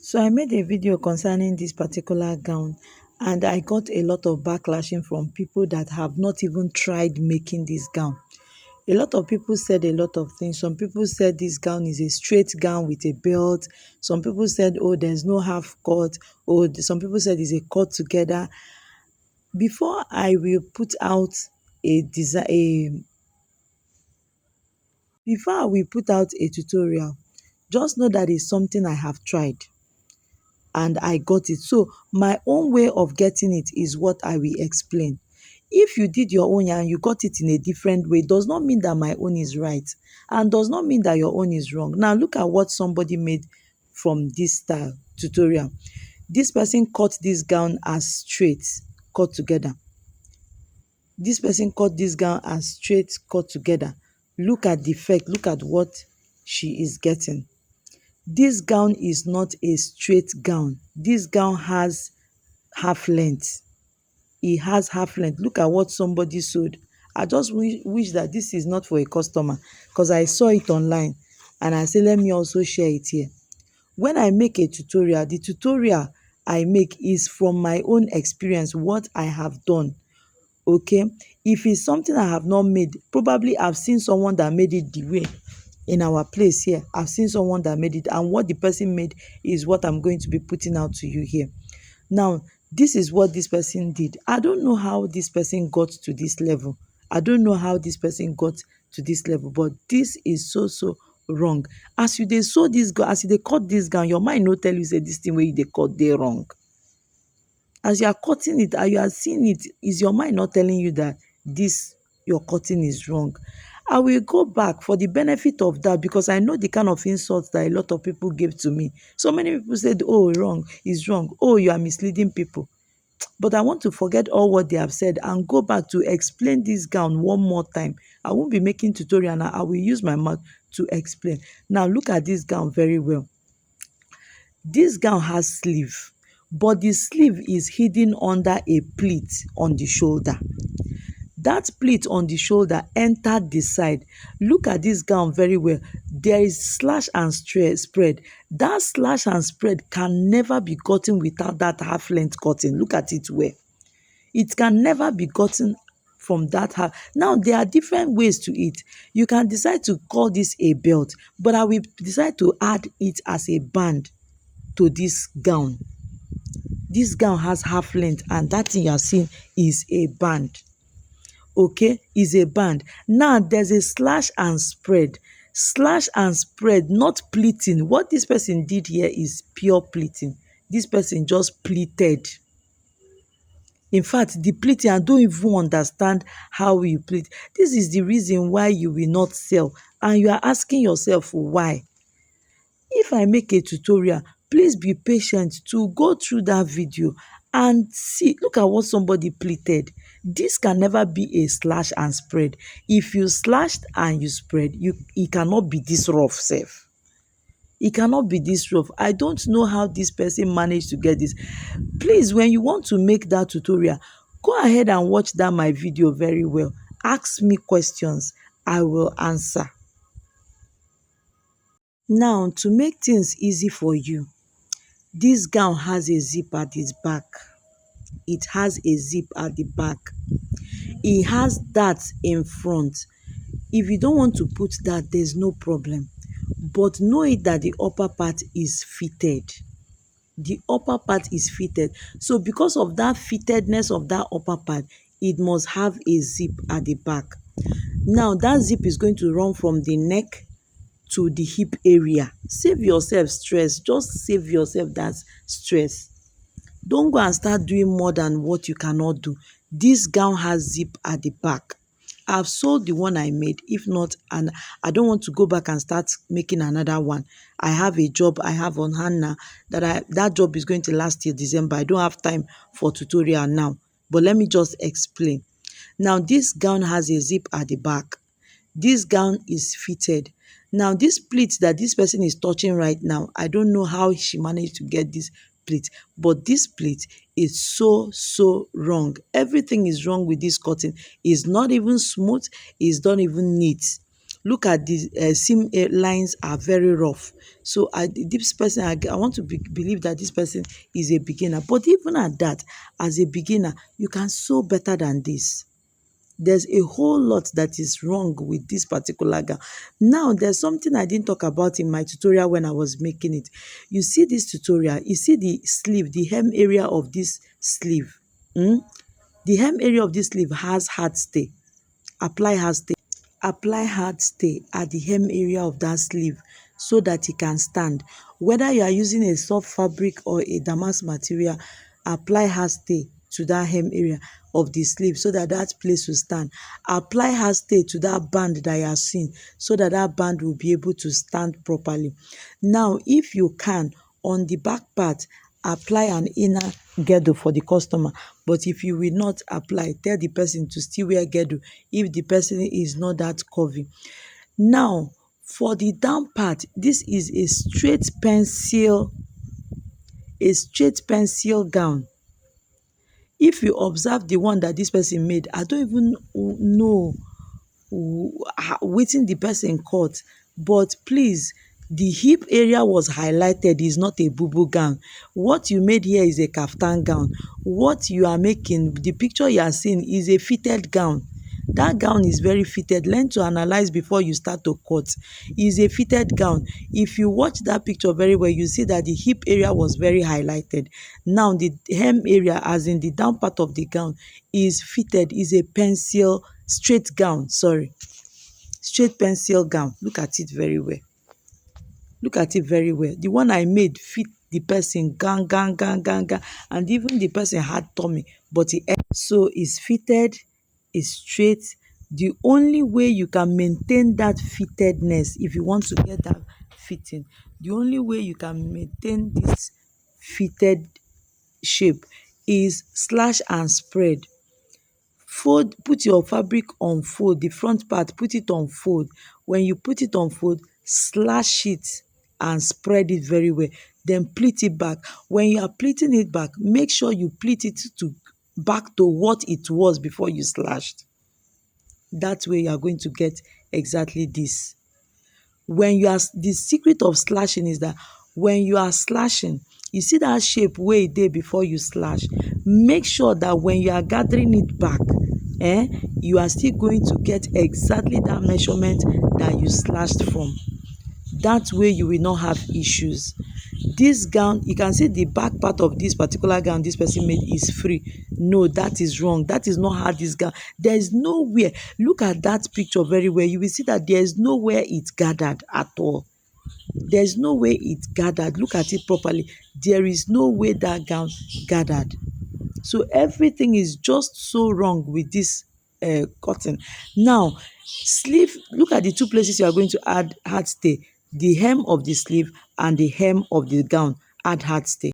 So I made a video concerning this particular gown, and I got a lot of backlashing from people that have not even tried making this gown. A lot of people said a lot of things. Some people said this gown is a straight gown with a belt. Some people said, oh, there's no half cut. Or some people said it's a cut together. Before I will put out a design, before I will put out a tutorial, just know that it's something I have tried and I got it. So my own way of getting it is what I will explain. If you did your own and you got it in a different way, does not mean that my own is right and does not mean that your own is wrong. Now look at what somebody made from this style tutorial. This person cut this gown as straight, cut together. This person cut this gown as straight, cut together. Look at the effect, look at what she is getting. This gown is not a straight gown. This gown has half length. It has half length. Look at what somebody sewed. I just wish that this is not for a customer, because I saw it online and I say let me also share it here. When I make a tutorial, the tutorial I make is from my own experience, what I have done. Okay, if it's something I have not made, probably I've seen someone that made it the way in our place here. I've seen someone that made it, and what the person made is what I'm going to be putting out to you here. Now, this is what this person did. I don't know how this person got to this level. I don't know how this person got to this level, but this is so wrong. As you dey sew this gown, as you dey cut this gown, your mind no tell you say this thing wey you dey cut dey wrong. As you are cutting it and you are seeing it, is your mind not telling you that this your cutting is wrong? I will go back for the benefit of that, because I know the kind of insults that a lot of people gave to me. So many people said, oh, wrong is wrong. Oh, you are misleading people. But I want to forget all what they have said and go back to explain this gown one more time. I won't be making tutorial now. I will use my mouth to explain. Now look at this gown very well. This gown has sleeve, but the sleeve is hidden under a pleat on the shoulder. That pleat on the shoulder entered the side. Look at this gown very well. There is slash and spread. That slash and spread can never be gotten without that half length cutting. Look at it well. It can never be gotten from that half. Now there are different ways to it. You can decide to call this a belt, but I will decide to add it as a band to this gown. This gown has half length, and that thing you are seeing is a band. Okay, is a band. Now there's a slash and spread. Slash and spread, not pleating. What this person did here is pure pleating. This person just pleated. In fact, the pleating, I don't even understand how you pleat. This is the reason why you will not sell, and you are asking yourself why. If I make a tutorial, please be patient to go through that video and see. Look at what somebody pleated. This can never be a slash and spread. If you slashed and you spread, it cannot be this rough sef. It cannot be this rough. I don't know how this person managed to get this. Please, when you want to make that tutorial, go ahead and watch that my video very well. Ask me questions, I will answer. Now, to make things easy for you, this gown has a zip at its back. It has a zip at the back. It has that in front. If you don't want to put that, there's no problem. But know it that the upper part is fitted. The upper part is fitted. So because of that fittedness of that upper part, it must have a zip at the back. Now that zip is going to run from the neck to the hip area. Save yourself stress. Just save yourself that stress. Don't go and start doing more than what you cannot do. This gown has zip at the back. I've sold the one I made. If not, and I don't want to go back and start making another one. I have a job I have on hand now that job is going to last till December. I don't have time for tutorial now. But let me just explain. Now this gown has a zip at the back. This gown is fitted. Now this pleat that this person is touching right now, I don't know how she managed to get this pleat, but this pleat is so wrong. Everything is wrong with this cotton. It's not even smooth. It's not even neat. Look at the seam lines are very rough. So this person, I want to believe that this person is a beginner. But even at that, as a beginner, you can sew better than this. There's a whole lot that is wrong with this particular gown. Now, there's something I didn't talk about in my tutorial when I was making it. You see this tutorial, you see the sleeve, the hem area of this sleeve. The hem area of this sleeve has hard stay. Apply hard stay. Apply hard stay at the hem area of that sleeve so that it can stand. Whether you are using a soft fabric or a damask material, apply hard stay to that hem area of the sleeve so that that place will stand. Apply hard stay to that band that you are seeing so that that band will be able to stand properly. Now, if you can, on the back part, apply an inner girdle for the customer. But if you will not apply, tell the person to still wear girdle if the person is not that curvy. Now, for the down part, this is a straight pencil gown. If you observe the one that this person made, I don't even know wetin the person cut, but please, the hip area was highlighted, is not a bubu gown. What you made here is a kaftan gown. What you are making, the picture you are seeing, is a fitted gown. That gown is very fitted. Learn to analyze before you start to cut. Is a fitted gown. If you watch that picture very well, you see that the hip area was very highlighted. Now the hem area, as in the down part of the gown, is fitted, is a pencil straight gown, sorry, straight pencil gown. Look at it very well. Look at it very well. The one I made fit the person gang gang gang gang gang, and even the person had tummy, but so it's fitted, it's straight. The only way you can maintain that fittedness, if you want to get that fitting, the only way you can maintain this fitted shape is slash and spread. Fold, put your fabric on fold, the front part, put it on fold. When you put it on fold, slash it and spread it very well. Then pleat it back. When you are pleating it back, make sure you pleat it to back to what it was before you slashed. That way you are going to get exactly this. When you are, the secret of slashing is that when you are slashing, you see that shape wey e dey before you slash, make sure that when you are gathering it back, you are still going to get exactly that measurement that you slashed from. That way you will not have issues. This gown, you can see the back part of this particular gown this person made is free. No, that is wrong. That is not how this gown, there is nowhere, look at that picture very well, you will see that there is nowhere it gathered at all. There is no way it gathered. Look at it properly. There is no way that gown gathered. So everything is just so wrong with this cotton. Now, sleeve, look at the two places you are going to add hard stay, the hem of the sleeve and the hem of the gown. Add hard stay.